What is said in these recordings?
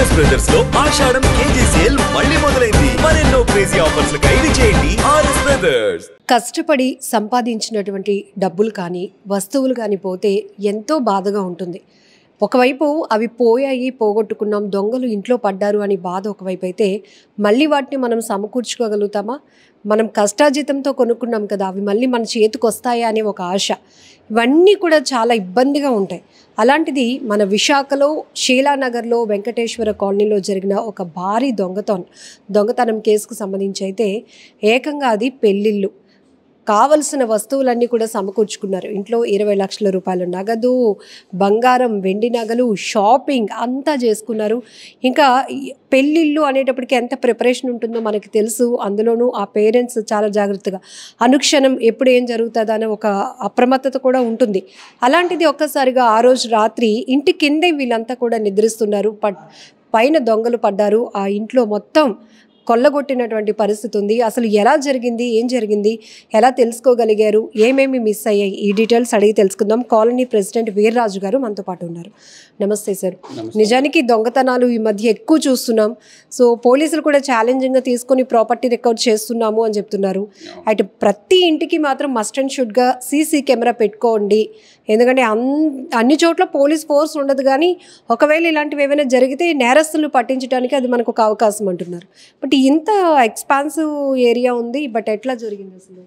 RS brothers లో ఆషాఢం KG sale మళ్ళీ మొదలైంది. మరెన్నో క్రేజీ ఆఫర్స్ ఖైదీ చేయండి ఆర్ఎస్ బ్రదర్స్. కష్టపడి సంపాదించినటువంటి డబ్బులు కానీ వస్తువులు కానీ పోతే ఎంతో బాధగా ఉంటుంది. ఒకవైపు అవి పోయాయి, పోగొట్టుకున్నాం, దొంగలు ఇంట్లో పడ్డారు అని బాధ ఒకవైపు అయితే, మళ్ళీ వాటిని మనం సమకూర్చుకోగలుగుతామా? మనం కష్టార్జితంతో కొనుక్కున్నాం కదా, అవి మళ్ళీ మన చేతికి వస్తాయా అనే ఒక ఆశ. ఇవన్నీ కూడా చాలా ఇబ్బందిగా ఉంటాయి. అలాంటిది మన విశాఖలో షీలానగర్లో వెంకటేశ్వర కాలనీలో జరిగిన ఒక భారీ దొంగతనం కేసుకు సంబంధించి అయితే ఏకంగా అది పెళ్ళిళ్ళు. కావలసిన వస్తువులన్నీ కూడా సమకూర్చుకున్నారు. ఇంట్లో 20 లక్షల రూపాయల నగదు, బంగారం, వెండి నగలు, షాపింగ్ అంతా చేసుకున్నారు. ఇంకా పెళ్ళిళ్ళు అనేటప్పటికి ఎంత ప్రిపరేషన్ ఉంటుందో మనకి తెలుసు. అందులోనూ ఆ పేరెంట్స్ చాలా జాగ్రత్తగా అనుక్షణం ఎప్పుడు ఏం జరుగుతుందో అనే ఒక అప్రమత్తత కూడా ఉంటుంది. అలాంటిది ఒక్కసారిగా ఆ రోజు రాత్రి ఇంటి కిందే వీళ్ళంతా కూడా నిద్రిస్తున్నారు. పైన దొంగలు పడ్డారు. ఆ ఇంట్లో మొత్తం కొల్లగొట్టినటువంటి పరిస్థితి ఉంది. అసలు ఎలా జరిగింది, ఏం జరిగింది, ఎలా తెలుసుకోగలిగారు, ఏమేమి మిస్ అయ్యాయి, ఈ డీటెయిల్స్ అడిగి తెలుసుకుందాం. కాలనీ ప్రెసిడెంట్ వీర్రాజు గారు మనతో పాటు ఉన్నారు. నమస్తే సార్. నిజానికి దొంగతనాలు ఈ మధ్య ఎక్కువ చూస్తున్నాం. సో పోలీసులు కూడా ఛాలెంజింగ్గా తీసుకొని ప్రాపర్టీ రికవర్ చేస్తున్నాము అని చెప్తున్నారు. అయితే ప్రతి ఇంటికి మాత్రం మస్ట్ అండ్ షుడ్గా సీసీ కెమెరా పెట్టుకోండి, ఎందుకంటే అన్ని చోట్ల పోలీస్ ఫోర్స్ ఉండదు. కానీ ఒకవేళ ఇలాంటివి ఏమైనా జరిగితే నేరస్తులను పట్టించడానికి అది మనకు ఒక అవకాశం అంటున్నారు. బట్ ఇంత ఎక్స్పాన్సివ్ ఏరియా ఉంది, బట్ ఎట్లా జరిగింది అసలు?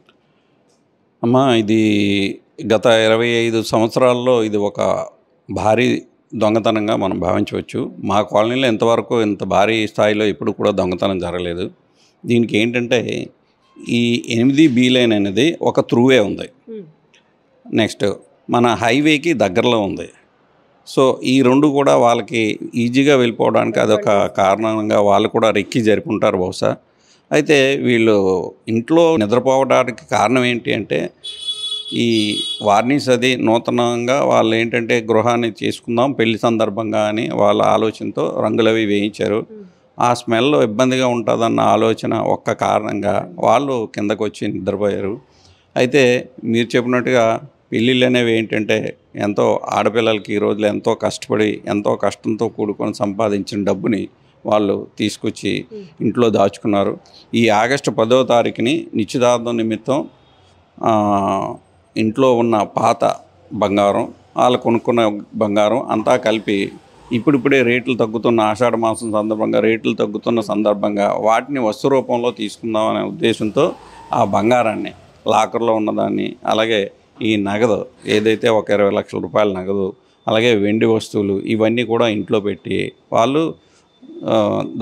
అమ్మా, ఇది గత 25 సంవత్సరాల్లో ఇది ఒక భారీ దొంగతనంగా మనం భావించవచ్చు. మా కాలనీలో ఇంతవరకు ఇంత భారీ స్థాయిలో ఎప్పుడు కూడా దొంగతనం జరగలేదు. దీనికి ఏంటంటే ఈ 8B లైన్ అనేది ఒక త్రూవే ఉంది. నెక్స్ట్ మన హైవేకి దగ్గరలో ఉంది. సో ఈ రెండు కూడా వాళ్ళకి ఈజీగా వెళ్ళిపోవడానికి అదొక కారణంగా వాళ్ళు కూడా రెక్కి జరుపుకుంటారు బహుశా. అయితే వీళ్ళు ఇంట్లో నిద్రపోవడానికి కారణం ఏంటి అంటే, ఈ వార్నిష్ అది నూతనంగా వాళ్ళు ఏంటంటే గృహాన్ని చేసుకుందాం పెళ్లి సందర్భంగా అని వాళ్ళ ఆలోచనతో రంగులవి వేయించారు. ఆ స్మెల్ ఇబ్బందిగా ఉంటుందన్న ఆలోచన ఒక్క కారణంగా వాళ్ళు కిందకు వచ్చి నిద్రపోయారు. అయితే మీరు చెప్పినట్టుగా పెళ్ళిళ్ళు అనేవి ఏంటంటే ఎంతో ఆడపిల్లలకి ఈ రోజులు ఎంతో కష్టపడి ఎంతో కష్టంతో కూడుకొని సంపాదించిన డబ్బుని వాళ్ళు తీసుకొచ్చి ఇంట్లో దాచుకున్నారు. ఈ ఆగస్టు 10వ తారీఖుని నిశ్చితార్థం నిమిత్తం ఇంట్లో ఉన్న పాత బంగారం, వాళ్ళు కొనుక్కున్న బంగారం అంతా కలిపి ఇప్పుడిప్పుడే రేట్లు తగ్గుతున్న ఆషాఢ మాసం సందర్భంగా రేట్లు తగ్గుతున్న సందర్భంగా వాటిని వస్తు రూపంలో తీసుకుందాం అనే ఉద్దేశంతో ఆ బంగారాన్ని లాకర్లో ఉన్నదాన్ని, అలాగే ఈ నగదు ఏదైతే ఒక 20 లక్షల రూపాయల నగదు, అలాగే వెండి వస్తువులు ఇవన్నీ కూడా ఇంట్లో పెట్టి వాళ్ళు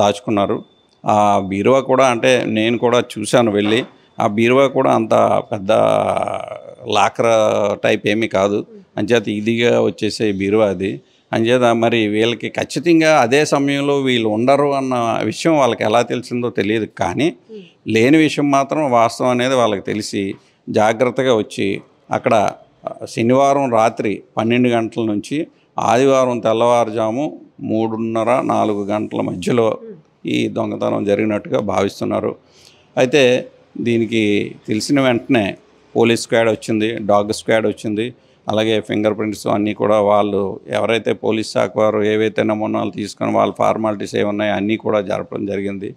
దాచుకున్నారు. ఆ బీరువా కూడా అంటే నేను కూడా చూశాను వెళ్ళి, ఆ బీరువా కూడా అంత పెద్ద లాకర్ టైప్ ఏమీ కాదు. అంచేత ఇదిగా వచ్చేసే బీరువా అది. అంచేత మరి వీళ్ళకి ఖచ్చితంగా అదే సమయంలో వీళ్ళు ఉండరు అన్న విషయం వాళ్ళకి ఎలా తెలిసిందో తెలియదు. కానీ లేని విషయం మాత్రం వాస్తవం అనేది వాళ్ళకి తెలిసి జాగ్రత్తగా వచ్చి అక్కడ శనివారం రాత్రి 12 గంటల నుంచి ఆదివారం తెల్లవారుజాము 3:30-4 గంటల మధ్యలో ఈ దొంగతనం జరిగినట్టుగా భావిస్తున్నారు. అయితే దీనికి తెలిసిన వెంటనే పోలీస్ స్క్వాడ్ వచ్చింది, డాగ్ స్క్వాడ్ వచ్చింది, అలాగే ఫింగర్ ప్రింట్స్ అన్నీ కూడా వాళ్ళు ఎవరైతే పోలీస్ శాఖ వారు ఏవైతే నమూనాలు తీసుకొని వాళ్ళ ఫార్మాలిటీస్ ఏమున్నాయో అన్నీ కూడా జరపడం జరిగింది.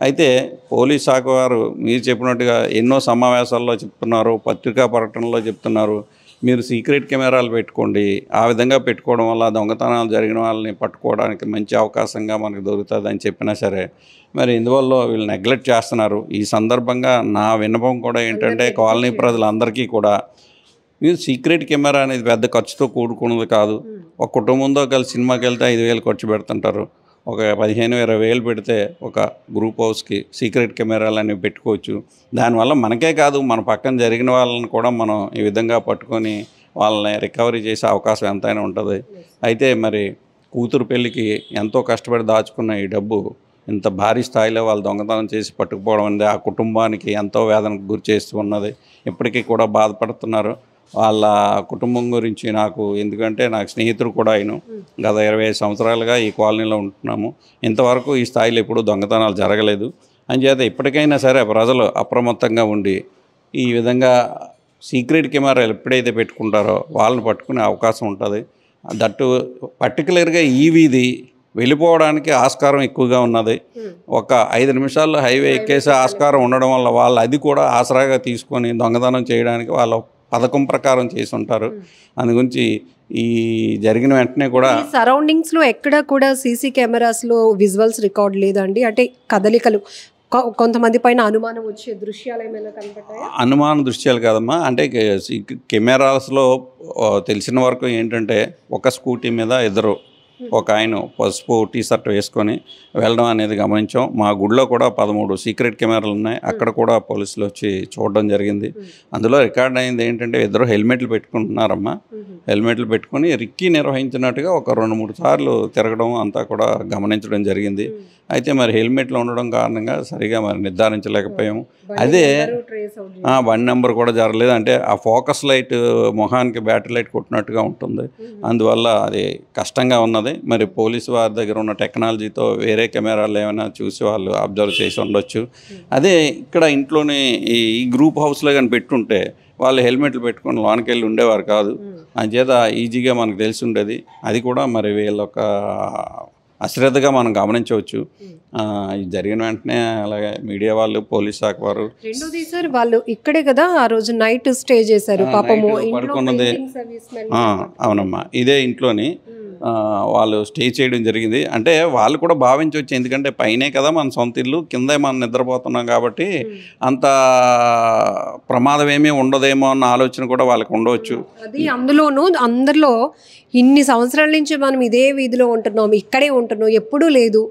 అయితే పోలీస్ శాఖ వారు మీరు చెప్పినట్టుగా ఎన్నో సమావేశాల్లో చెప్తున్నారు, పత్రికా ప్రకటనలో చెప్తున్నారు, మీరు సీక్రెట్ కెమెరాలు పెట్టుకోండి, ఆ విధంగా పెట్టుకోవడం వల్ల దొంగతనాలు జరిగిన వాళ్ళని పట్టుకోవడానికి మంచి అవకాశంగా మనకు దొరుకుతుంది అని చెప్పినా సరే మరి ఇందువల్ల వీళ్ళు నెగ్లెక్ట్ చేస్తున్నారు. ఈ సందర్భంగా నా విన్నపం కూడా ఏంటంటే కాలనీ ప్రజలందరికీ కూడా మీరు సీక్రెట్ కెమెరా అనేది పెద్ద ఖర్చుతో కూడుకున్నది కాదు. ఒక కుటుంబంతో కలిసి సినిమాకి వెళ్తే 5,000 ఖర్చు పెడుతుంటారు. ఒక 15,000-20,000 పెడితే ఒక గ్రూప్ హౌస్కి సీక్రెట్ కెమెరాలు అనేవి పెట్టుకోవచ్చు. దానివల్ల మనకే కాదు మన పక్కన జరిగిన వాళ్ళని కూడా మనం ఈ విధంగా పట్టుకొని వాళ్ళని రికవరీ చేసే అవకాశం ఎంతైనా ఉంటుంది. అయితే మరి కూతురు పెళ్ళికి ఎంతో కష్టపడి దాచుకున్న ఈ డబ్బు ఇంత భారీ స్థాయిలో వాళ్ళు దొంగతనం చేసి పట్టుకుపోవడం అనేది ఆ కుటుంబానికి ఎంతో వేదనకు గురి చేస్తూ ఉన్నది. ఇప్పటికీ కూడా బాధపడుతున్నారు. వాళ్ళ కుటుంబం గురించి ఎందుకంటే నాకు స్నేహితుడు కూడా అయిన గత 25 సంవత్సరాలుగా ఈ కాలనీలో ఉంటున్నాము. ఇంతవరకు ఈ స్థాయిలో ఎప్పుడూ దొంగతనాలు జరగలేదు. అంచేత ఇప్పటికైనా సరే ప్రజలు అప్రమత్తంగా ఉండి ఈ విధంగా సీక్రెట్ కెమెరాలు ఎప్పుడైతే పెట్టుకుంటారో వాళ్ళని పట్టుకునే అవకాశం ఉంటుంది. దట్టు పర్టికులర్గా ఈ వీధి వెళ్ళిపోవడానికి ఆస్కారం ఎక్కువగా ఉన్నది. ఒక 5 నిమిషాల్లో హైవే ఎక్కేసే ఆస్కారం ఉండడం వల్ల వాళ్ళు అది కూడా ఆసరాగా తీసుకొని దొంగతనం చేయడానికి వాళ్ళ పథకం ప్రకారం చేసి ఉంటారు. అందుగురించి ఈ జరిగిన వెంటనే కూడా సరౌండింగ్స్లో ఎక్కడ కూడా సీసీ కెమెరాస్లో విజువల్స్ రికార్డ్ లేదండి, అంటే కదలికలు కొంతమంది పైన అనుమానం వచ్చే దృశ్యాలు ఏమైనా కనపడ్డాయా? అనుమాన దృశ్యాలు కాదమ్మా, అంటే కెమెరాస్లో తెలిసిన వరకు ఏంటంటే ఒక స్కూటీ మీద ఇద్దరు, ఒక ఆయన పసుపు టీ షర్ట్ వేసుకొని వెళ్ళడం అనేది గమనించాం. మా గుడిలో కూడా 13 సీక్రెట్ కెమెరాలు ఉన్నాయి, అక్కడ కూడా పోలీసులు వచ్చి చూడడం జరిగింది. అందులో రికార్డ్ అయింది ఏంటంటే ఇద్దరు హెల్మెట్లు పెట్టుకుంటున్నారమ్మా, హెల్మెట్లు పెట్టుకొని రిక్కీ నిర్వహించినట్టుగా ఒక 2-3 సార్లు తిరగడం అంతా కూడా గమనించడం జరిగింది. అయితే మరి హెల్మెట్లు ఉండడం కారణంగా సరిగా మరి నిర్ధారించలేకపోయాము. అదే బండి నెంబర్ కూడా జరగలేదు, అంటే ఆ ఫోకస్ లైట్ మొహానికి బ్యాటరీ లైట్ కొట్టినట్టుగా ఉంటుంది, అందువల్ల అది కష్టంగా ఉన్నది. మరి పోలీసు వారి దగ్గర ఉన్న టెక్నాలజీతో వేరే కెమెరాలు ఏమైనా చూసి వాళ్ళు అబ్జర్వ్ చేసి ఉండొచ్చు. అదే ఇక్కడ ఇంట్లోనే ఈ గ్రూప్ హౌస్లో కానీ పెట్టుంటే వాళ్ళు హెల్మెట్లు పెట్టుకొని లోనికి వెళ్ళి ఉండేవారు కాదు, అంచేత ఈజీగా మనకు తెలిసి ఉండేది. అది కూడా మరి వీళ్ళొక అశ్రద్ధగా మనం గమనించవచ్చు. ఇది జరిగిన వెంటనే అలాగే మీడియా వాళ్ళు, పోలీస్ శాఖ వారు. రెండోది సార్, వాళ్ళు ఇక్కడే కదా ఆ రోజు నైట్ స్టే చేశారు పాపము, పడుకున్నది. అవునమ్మా, ఇదే ఇంట్లోని వాళ్ళు స్టే చేయడం జరిగింది. అంటే వాళ్ళు కూడా భావించవచ్చు, ఎందుకంటే పైనే కదా మన సొంత ఇల్లు, కిందే మనం నిద్రపోతున్నాం కాబట్టి అంత ప్రమాదం ఏమీ ఉండదేమో అన్న ఆలోచన కూడా వాళ్ళకి ఉండవచ్చు. అది అందులోనూ అందరిలో ఇన్ని సంవత్సరాల నుంచి మనం ఇదే వీధిలో ఉంటున్నాం, ఇక్కడే ఉంటున్నాం, ఎప్పుడూ లేదు,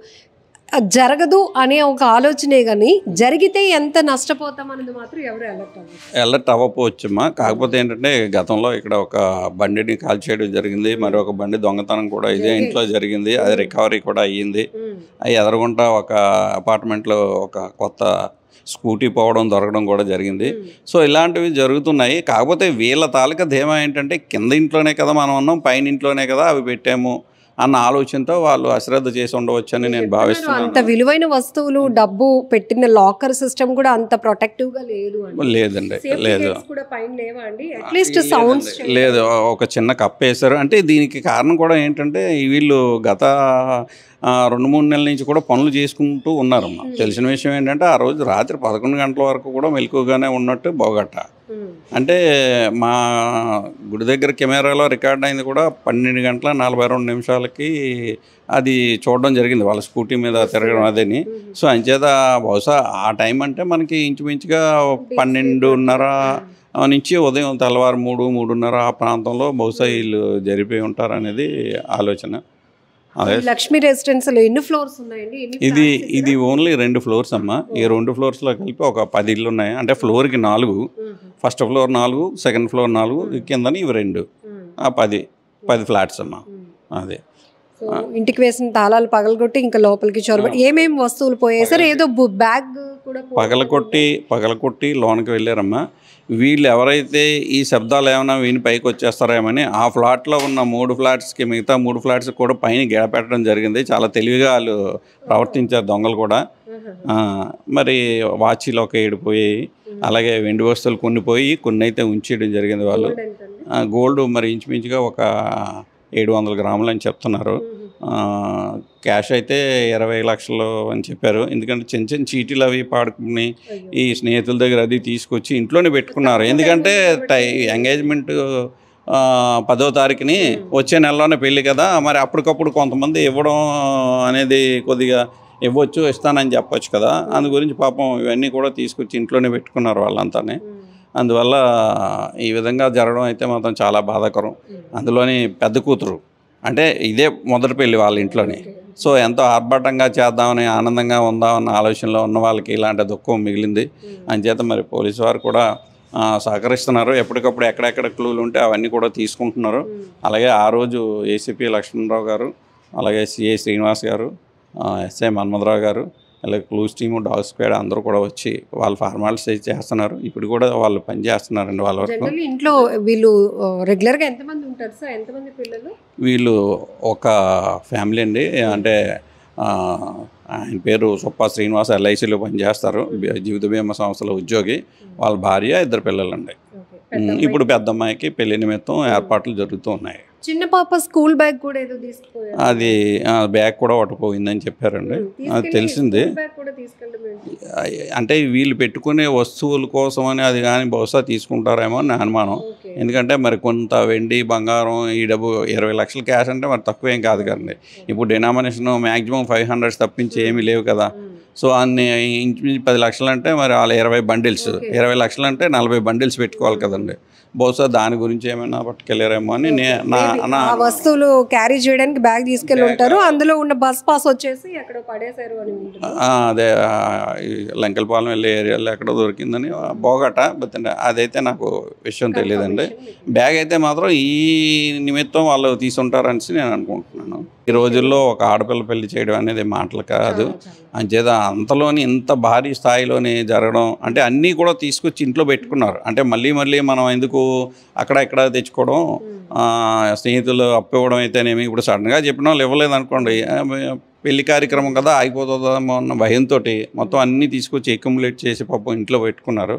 జరగదు అనే ఒక ఆలోచనే, కానీ జరిగితే ఎంత నష్టపోతాం అనేది మాత్రం ఎవరు అలర్ట్ అవ్వకపోవచ్చమ్మా. కాకపోతే ఏంటంటే గతంలో ఇక్కడ ఒక బండిని కాల్చేయడం జరిగింది, మరి ఒక బండి దొంగతనం కూడా ఇదే ఇంట్లో జరిగింది, అది రికవరీ కూడా అయ్యింది. అవి ఎదరగుంటా ఒక అపార్ట్మెంట్లో ఒక కొత్త స్కూటీ పోవడం దొరకడం కూడా జరిగింది. సో ఇలాంటివి జరుగుతున్నాయి. కాకపోతే వీళ్ళ తాలూకా ధీమా ఏంటంటే కింద ఇంట్లోనే కదా మనం ఉన్నాం, పైన ఇంట్లోనే కదా అవి పెట్టాము అన్న ఆలోచనతో వాళ్ళు అశ్రద్ధ చేసి ఉండవచ్చని నేను భావిస్తున్నాను. అంత విలువైన వస్తువులు, డబ్బు పెట్టిన లాకర్ సిస్టమ్ కూడా అంత ప్రొటెక్టివ్ గా లేదు. లేదండి, లేదు, లేదు, ఒక చిన్న కప్ వేశారు. అంటే దీనికి కారణం కూడా ఏంటంటే వీళ్ళు గత 2-3 నెలల నుంచి కూడా పనులు చేసుకుంటూ ఉన్నారమ్మా. తెలిసిన విషయం ఏంటంటే ఆ రోజు రాత్రి 11 గంటల వరకు కూడా మెలకుగానే ఉన్నట్టు బోగట్ట. అంటే మా గుడి దగ్గర కెమెరాలో రికార్డ్ అయింది కూడా 12:42 అది చూడడం జరిగింది, వాళ్ళ స్కూటీ మీద తిరగడం అదేని. సో అంచేత బహుశా ఆ టైం అంటే మనకి ఇంచుమించుగా 12:30 నుంచి ఉదయం తెల్లవారు 3-3:30 ఆ ప్రాంతంలో బహుశా వీళ్ళు జరిపోయి ఉంటారు అనేది ఆలోచన. అదే లక్ష్మీ రెసిడెన్స్ ఎన్ని ఫ్లోర్స్ ఉన్నాయండి? ఇది ఓన్లీ 2 ఫ్లోర్స్ అమ్మా. ఈ 2 ఫ్లోర్స్లో కలిపి ఒక 10 ఇళ్ళు ఉన్నాయి. అంటే ఫ్లోర్కి 4, ఫస్ట్ ఫ్లోర్ 4, సెకండ్ ఫ్లోర్ 4, కిందని ఇవి 2, 10 ఫ్లాట్స్ అమ్మా. అదే ఇంటికి వేసిన తాళాలు పగలగొట్టి ఇంకా లోపలికి చొరబడి ఏమేమి వస్తువులు పోయాయి సార్? ఏదో బ్యాగ్ కూడా పగలకొట్టి లోనికి వెళ్ళారమ్మా. వీళ్ళు ఎవరైతే ఈ శబ్దాలు ఏమైనా విని పైకి వచ్చేస్తారేమని ఆ ఫ్లాట్లో ఉన్న 3 ఫ్లాట్స్కి మిగతా 3 ఫ్లాట్స్కి కూడా పైన గేడ పెట్టడం జరిగింది. చాలా తెలివిగా వాళ్ళు ప్రవర్తించారు దొంగలు కూడా. మరి వాచీలు ఒక 7 పోయాయి, అలాగే వెండి వస్తువులు కొన్ని పోయి, కొన్ని అయితే ఉంచేయడం జరిగింది వాళ్ళు. గోల్డ్ మరి ఇంచుమించుగా ఒక 700 గ్రాములు అని చెప్తున్నారు. క్యాష్ అయితే 20 లక్షలు అని చెప్పారు. ఎందుకంటే చిన్న చిన్న చీటీలు అవి పాడుకుని ఈ స్నేహితుల దగ్గర అది తీసుకొచ్చి ఇంట్లోనే పెట్టుకున్నారు. ఎందుకంటే ఎంగేజ్మెంట్ 10వ తారీఖుని వచ్చే నెలలోనే పెళ్ళి కదా, మరి అప్పటికప్పుడు కొంతమంది ఇవ్వడం అనేది కొద్దిగా ఇవ్వచ్చు, ఇస్తానని చెప్పొచ్చు కదా, అందు గురించి పాపం ఇవన్నీ కూడా తీసుకొచ్చి ఇంట్లోనే పెట్టుకున్నారు వాళ్ళంతానే. అందువల్ల ఈ విధంగా జరగడం అయితే మాత్రం చాలా బాధాకరం. అందులోని పెద్ద కూతురు, అంటే ఇదే మొదటి పెళ్ళి వాళ్ళ ఇంట్లోనే. సో ఎంతో ఆర్భాటంగా చేద్దామని, ఆనందంగా ఉందామన్న ఆలోచనలో ఉన్న వాళ్ళకి ఇలాంటి దుఃఖం మిగిలింది. అంచేత మరి పోలీసు వారు కూడా సహకరిస్తున్నారు. ఎప్పటికప్పుడు ఎక్కడెక్కడ క్లూలు ఉంటే అవన్నీ కూడా తీసుకుంటున్నారు. అలాగే ఆ రోజు ఏసీపీ లక్ష్మణరావు గారు, అలాగే సిఐ శ్రీనివాస్ గారు, ఎస్ఐ మన్మధరావు గారు, అలాగే క్లూస్ టీము, డాగ్ స్క్వాడ్ అందరూ కూడా వచ్చి వాళ్ళ ఫార్మాలిటీస్ చేస్తున్నారు. ఇప్పుడు కూడా వాళ్ళు పని చేస్తున్నారండి వాళ్ళ వరకు. ఇంట్లో వీళ్ళు రెగ్యులర్గా ఎంతమంది ఉంటారు సార్? ఎంతమంది పిల్లలు? వీళ్ళు ఒక ఫ్యామిలీ అండి. అంటే ఆయన పేరు సుప్పా శ్రీనివాస్, LICలో పనిచేస్తారు, జీవిత బీమా సంస్థలో ఉద్యోగి. వాళ్ళ భార్య, 2 పిల్లలండి. ఇప్పుడు పెద్ద అమ్మాయికి పెళ్లి నిమిత్తం ఏర్పాట్లు జరుగుతూ ఉన్నాయి. చిన్న పాప స్కూల్ బ్యాగ్ కూడా ఏదో తీసుకుపోయారు. అది బ్యాగ్ కూడా ఒకటి పోయిందని చెప్పారండి. అది తెలిసింది. అంటే వీళ్ళు పెట్టుకునే వస్తువుల కోసం అని అది కానీ బహుశా తీసుకుంటారేమో అని అనుమానం. ఎందుకంటే మరి కొంత వెండి బంగారం ఈ డబ్బు 20 లక్షల క్యాష్ అంటే మరి తక్కువేం కాదు కదండి. ఇప్పుడు డినామినేషన్ మ్యాక్సిమం 500 తప్పించి ఏమీ లేవు కదా. సో అన్ని ఇంచుమించు 10 లక్షలు అంటే మరి వాళ్ళ 20 బండిల్స్, 20 లక్షలు అంటే 40 బండిల్స్ పెట్టుకోవాలి కదండి. బహుశా దాని గురించి ఏమైనా పట్టుకెళ్ళారేమో అని వస్తువులు క్యారీ చేయడానికి బ్యాగ్ తీసుకెళ్ళి ఉంటారు. అందులో ఉన్న బస్ పాస్ వచ్చేసి ఎక్కడో పడేశారు అని. అదే లంకెలపాలెం వెళ్ళే ఏరియాలో ఎక్కడో దొరికిందని బోగట. అదైతే నాకు విషయం తెలియదండి. బ్యాగ్ అయితే మాత్రం ఈ నిమిత్తం వాళ్ళు తీసుంటారని నేను అనుకుంటున్నాను. ఈ రోజుల్లో ఒక ఆడపిల్ల పెళ్లి చేయడం అనేది మాటలు కాదు. అంచేత అంతలోని ఇంత భారీ స్థాయిలోని జరగడం అంటే అన్నీ కూడా తీసుకొచ్చి ఇంట్లో పెట్టుకున్నారు. అంటే మళ్ళీ మనం ఎందుకు అక్కడ ఇక్కడ తెచ్చుకోవడం, స్నేహితులు అప్పు ఇవ్వడం అయితేనేమి. ఇప్పుడు సడన్గా చెప్పిన వాళ్ళు ఇవ్వలేదు అనుకోండి, పెళ్లి కార్యక్రమం కదా ఆగిపోతుందేమో అన్న భయంతో మొత్తం అన్నీ తీసుకొచ్చి అక్యుములేట్ చేసి పాపం ఇంట్లో పెట్టుకున్నారు.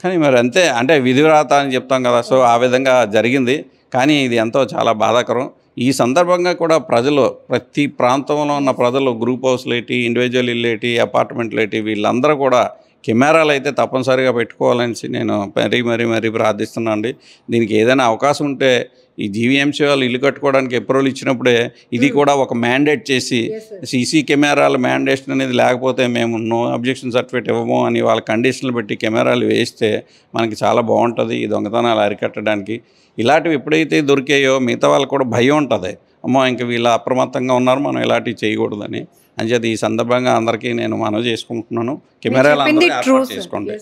కానీ మరి అంతే, అంటే విధివ్రాత అని చెప్తాం కదా. సో ఆ విధంగా జరిగింది. కానీ ఇది ఎంతో చాలా బాధాకరం. ఈ సందర్భంగా కూడా ప్రజలు, ప్రతి ప్రాంతంలో ఉన్న ప్రజలు, గ్రూప్ హౌస్లు ఏంటి, ఇండివిజువల్ ఇల్లు ఏంటి, అపార్ట్మెంట్లు ఏంటి, వీళ్ళందరూ కూడా కెమెరాలు అయితే తప్పనిసరిగా పెట్టుకోవాలని నేను మరీ ప్రార్థిస్తున్నాను అండి. దీనికి ఏదైనా అవకాశం ఉంటే ఈ జీవీఎంసీ వాళ్ళు ఇల్లు కట్టుకోవడానికి అప్రూవల్ ఇచ్చినప్పుడే ఇది కూడా ఒక మ్యాండేట్ చేసి సీసీ కెమెరాల మ్యాండేషన్ అనేది లేకపోతే మేము నో అబ్జెక్షన్ సర్టిఫికేట్ ఇవ్వము అని వాళ్ళ కండిషన్లు పెట్టి కెమెరాలు వేస్తే మనకి చాలా బాగుంటుంది ఈ దొంగతనాలు అరికట్టడానికి. ఇలాంటివి ఎప్పుడైతే దొరికాయో మిగతా వాళ్ళకు కూడా భయం ఉంటుంది, అమ్మో ఇంక వీళ్ళు అప్రమత్తంగా ఉన్నారు, మనం ఇలాంటివి చేయకూడదని. అంచేత ఈ సందర్భంగా అందరికీ నేను మనవి చేసుకుంటున్నాను, కెమెరాలు చేసుకోండి.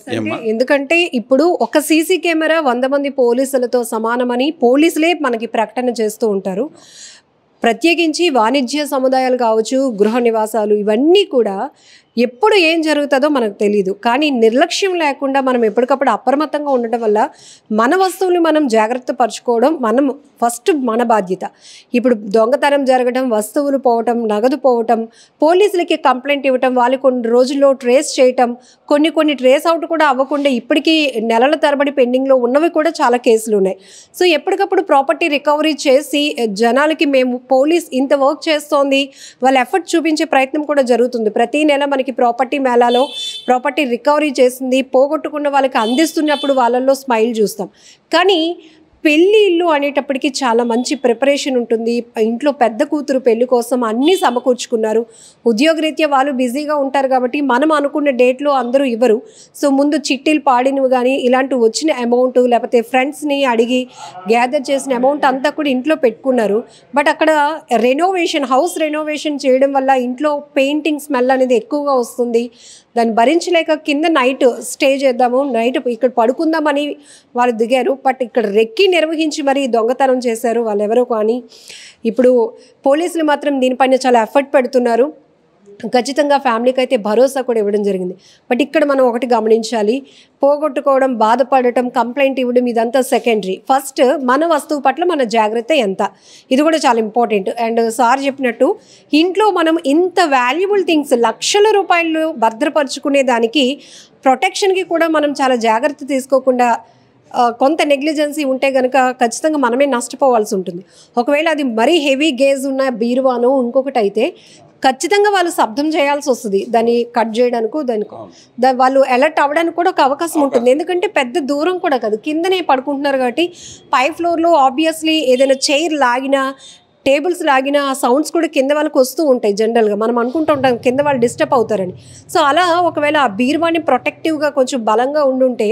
ఎందుకంటే ఇప్పుడు ఒక సీసీ కెమెరా 100 మంది పోలీసులతో సమానమని పోలీసులే మనకి ప్రకటన చేస్తూ ఉంటారు. ప్రత్యేకించి వాణిజ్య సముదాయాలు కావచ్చు, గృహ నివాసాలు, ఇవన్నీ కూడా ఎప్పుడు ఏం జరుగుతుందో మనకు తెలియదు. కానీ నిర్లక్ష్యం లేకుండా మనం ఎప్పటికప్పుడు అప్రమత్తంగా ఉండటం వల్ల మన వస్తువులు మనం జాగ్రత్త పరచుకోవడం మనం ఫస్ట్ మన బాధ్యత. ఇప్పుడు దొంగతనం జరగడం, వస్తువులు పోవటం, నగదు పోవటం, పోలీసులకి కంప్లైంట్ ఇవ్వటం, వాళ్ళు కొన్ని రోజుల్లో ట్రేస్ చేయటం, కొన్ని ట్రేస్ అవుట్ కూడా అవ్వకుండా ఇప్పటికీ నెలల తరబడి పెండింగ్లో ఉన్నవి కూడా చాలా కేసులు ఉన్నాయి. సో ఎప్పటికప్పుడు ప్రాపర్టీ రికవరీ చేసి జనాలకి మేము పోలీస్ ఇంత వర్క్ చేస్తోంది, వాళ్ళ ఎఫర్ట్ చూపించే ప్రయత్నం కూడా జరుగుతుంది. ప్రతి నెల మనకి ప్రాపర్టీ మేళాలో ప్రాపర్టీ రికవరీ చేసింది, పోగొట్టుకున్న వాళ్ళకి అందిస్తున్నప్పుడు వాళ్ళల్లో స్మైల్ చూస్తాం. కానీ పెళ్లి ఇల్లు అనేటప్పటికీ చాలా మంచి ప్రిపరేషన్ ఉంటుంది. ఇంట్లో పెద్ద కూతురు పెళ్లి కోసం అన్నీ సమకూర్చుకున్నారు. ఉద్యోగరీత్యా వాళ్ళు బిజీగా ఉంటారు కాబట్టి మనం అనుకున్న డేట్లో అందరూ ఇవ్వరు. సో ముందు చిట్టీలు పాడినవి కానీ ఇలాంటి వచ్చిన అమౌంట్, లేకపోతే ఫ్రెండ్స్ని అడిగి గ్యాదర్ చేసిన అమౌంట్ అంతా కూడా ఇంట్లో పెట్టుకున్నారు. బట్ అక్కడ హౌస్ రెనోవేషన్ చేయడం వల్ల ఇంట్లో పెయింటింగ్ స్మెల్ అనేది ఎక్కువగా వస్తుంది. దాన్ని భరించలేక కింద నైట్ స్టే చేద్దాము, నైట్ ఇక్కడ పడుకుందామని వాళ్ళు దిగారు. బట్ ఇక్కడ రెక్కి నిర్వహించి మరీ దొంగతనం చేశారు వాళ్ళెవరో. కానీ ఇప్పుడు పోలీసులు మాత్రం దీనిపైన చాలా ఎఫర్ట్ పెడుతున్నారు. ఖచ్చితంగా ఫ్యామిలీకి అయితే భరోసా కూడా ఇవ్వడం జరిగింది. బట్ ఇక్కడ మనం ఒకటి గమనించాలి, పోగొట్టుకోవడం, బాధపడటం, కంప్లైంట్ ఇవ్వడం ఇదంతా సెకండరీ. ఫస్ట్ మన వస్తువు పట్ల మన జాగ్రత్త ఎంత, ఇది కూడా చాలా ఇంపార్టెంట్. అండ్ సార్ చెప్పినట్టు ఇంట్లో మనం ఇంత వాల్యుబుల్ థింగ్స్ లక్షల రూపాయలు భద్రపరుచుకునే దానికి ప్రొటెక్షన్కి కూడా మనం చాలా జాగ్రత్త తీసుకోకుండా కొంత నెగ్లిజెన్సీ ఉంటే కనుక ఖచ్చితంగా మనమే నష్టపోవాల్సి ఉంటుంది. ఒకవేళ అది మరీ హెవీ గేజ్ ఉన్న బీరువానో ఇంకొకటి అయితే ఖచ్చితంగా వాళ్ళు శబ్దం చేయాల్సి వస్తుంది, దాన్ని కట్ చేయడానికో వాళ్ళు అలర్ట్ అవ్వడానికి కూడా ఒక అవకాశం ఉంటుంది. ఎందుకంటే పెద్ద దూరం కూడా కాదు, కిందనే పడుకుంటున్నారు కాబట్టి పై ఫ్లోర్లో ఆబ్వియస్లీ ఏదైనా చైర్ లాగినా, టేబుల్స్ లాగిన ఆ సౌండ్స్ కూడా కింద వాళ్ళకి వస్తూ ఉంటాయి. జనరల్గా మనం అనుకుంటూ ఉంటాం కింద వాళ్ళు డిస్టర్బ్ అవుతారని. సో అలా ఒకవేళ ఆ బీరువాని ప్రొటెక్టివ్గా కొంచెం బలంగా ఉండుంటే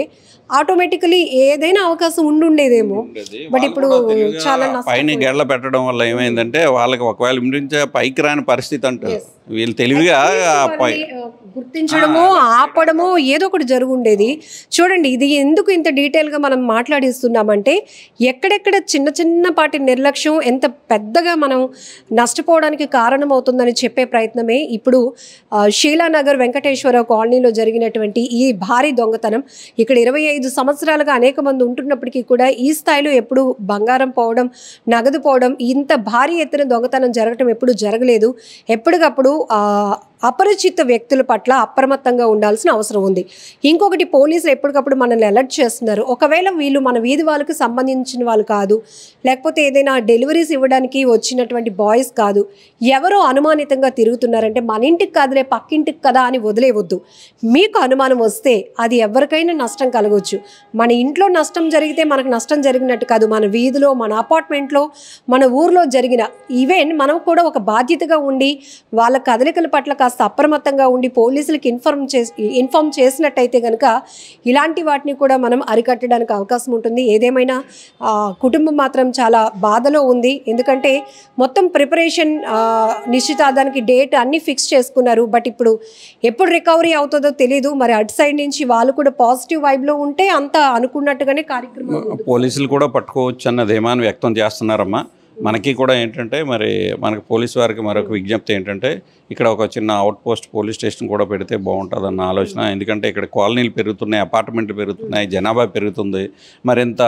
ఆటోమేటికలీ ఏదైనా అవకాశం ఉండుండేదేమో. బట్ ఇప్పుడు చాలా పైన గెడ్ల పెట్టడం వల్ల ఏమైందంటే వాళ్ళకి ఒకవేళ నుంచి పైకి రాని పరిస్థితి అంటారు. వీళ్ళు తెలివిగా గుర్తించడమో ఆపడమో ఏదో ఒకటి జరుగుండేది. చూడండి, ఇది ఎందుకు ఇంత డీటెయిల్గా మనం మాట్లాడిస్తున్నామంటే ఎక్కడెక్కడ చిన్నపాటి నిర్లక్ష్యం ఎంత పెద్దగా మనం నష్టపోవడానికి కారణమవుతుందని చెప్పే ప్రయత్నమే ఇప్పుడు శీలానగర్ వెంకటేశ్వర కాలనీలో జరిగినటువంటి ఈ భారీ దొంగతనం. ఇక్కడ 25 సంవత్సరాలుగా అనేక మంది ఉంటున్నప్పటికీ కూడా ఈ స్థాయిలో ఎప్పుడు బంగారం పోవడం, నగదు పోవడం, ఇంత భారీ ఎత్తున దొంగతనం జరగటం ఎప్పుడు జరగలేదు. ఎప్పటికప్పుడు అపరిచిత వ్యక్తుల పట్ల అప్రమత్తంగా ఉండాల్సిన అవసరం ఉంది. ఇంకొకటి, పోలీసులు ఎప్పటికప్పుడు మనల్ని అలర్ట్ చేస్తున్నారు. ఒకవేళ వీళ్ళు మన వీధి వాళ్ళకి సంబంధించిన వాళ్ళు కాదు, లేకపోతే ఏదైనా డెలివరీస్ ఇవ్వడానికి వచ్చినటువంటి బాయ్స్ కాదు, ఎవరో అనుమానితంగా తిరుగుతున్నారంటే మన ఇంటికి కాదులే పక్కింటికి కదా అని వదిలేవద్దు. మీకు అనుమానం వస్తే అది ఎవరికైనా నష్టం కలగవచ్చు. మన ఇంట్లో నష్టం జరిగితే మనకు నష్టం జరిగినట్టు కాదు, మన వీధిలో, మన అపార్ట్మెంట్లో, మన ఊర్లో జరిగిన ఈవెన్ మనం కూడా ఒక బాధ్యతగా ఉండి వాళ్ళ కదలికల పట్ల కాస్త అప్రమత్తంగా ఉండి పోలీసులకు ఇన్ఫార్మ్ చేసినట్టయితే కనుక ఇలాంటి వాటిని కూడా మనం అరికట్టడానికి అవకాశం ఉంటుంది. ఏదేమైనా కుటుంబం మాత్రం చాలా బాధలో ఉంది. ఎందుకంటే మొత్తం ప్రిపరేషన్, నిశ్చితార్థానికి డేట్ అన్నీ ఫిక్స్ చేసుకున్నారు. బట్ ఇప్పుడు ఎప్పుడు రికవరీ అవుతుందో తెలీదు. మరి అటు సైడ్ నుంచి వాళ్ళు కూడా పాజిటివ్ వైబ్లో ఉంటే అంత అనుకున్నట్టుగానే కార్యక్రమం పోలీసులు కూడా పట్టుకోవచ్చు అన్న ధీమాన్ని వ్యక్తం చేస్తున్నారమ్మా. మనకి కూడా ఏంటంటే మరి మనకి పోలీసు వారికి మరొక విజ్ఞప్తి ఏంటంటే ఇక్కడ ఒక చిన్న అవుట్ పోస్ట్ పోలీస్ స్టేషన్ కూడా పెడితే బాగుంటుందన్న ఆలోచన. ఎందుకంటే ఇక్కడ కాలనీలు పెరుగుతున్నాయి, అపార్ట్మెంట్లు పెరుగుతున్నాయి, జనాభా పెరుగుతుంది. మరింత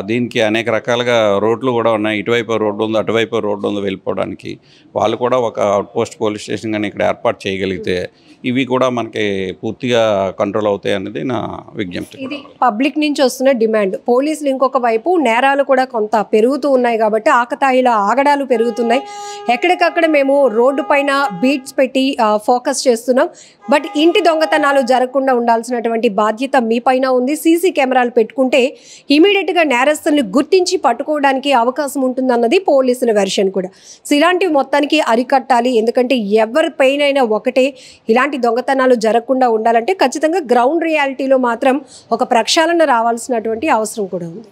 దీనికి అనేక రకాలుగా రోడ్లు కూడా ఉన్నాయి. ఇటువైపు రోడ్డు ఉంది, అటువైపు రోడ్డు ఉంది వెళ్ళిపోవడానికి. వాళ్ళు కూడా ఒక అవుట్ పోస్ట్ పోలీస్ స్టేషన్ కానీ ఇక్కడ ఏర్పాటు చేయగలిగితే ఇవి కూడా మనకి పూర్తిగా కంట్రోల్ అవుతాయి అనేది నా విజ్ఞప్తి. ఇది పబ్లిక్ నుంచి వస్తున్న డిమాండ్. పోలీసులు ఇంకొక వైపు నేరాలు కూడా కొంత పెరుగుతూ ఉన్నాయి కాబట్టి ఆకతాయిల ఆగడాలు పెరుగుతున్నాయి. ఎక్కడికక్కడ మేము రోడ్డు పైన బీట్స్ పెట్టి ఫోకస్ చేస్తున్నాం. బట్ ఇంటి దొంగతనాలు జరగకుండా ఉండాల్సినటువంటి బాధ్యత మీ పైన ఉంది. సీసీ కెమెరాలు పెట్టుకుంటే ఇమీడియట్గా నేరస్తుల్ని గుర్తించి పట్టుకోవడానికి అవకాశం ఉంటుందన్నది పోలీసుల వెర్షన్ కూడా. సో ఇలాంటివి మొత్తానికి అరికట్టాలి. ఎందుకంటే ఎవరిపైనైనా ఒకటే, ఇలాంటి దొంగతనాలు జరగకుండా ఉండాలంటే ఖచ్చితంగా గ్రౌండ్ రియాలిటీలో మాత్రం ఒక ప్రక్షాళన రావాల్సినటువంటి అవసరం కూడా ఉంది.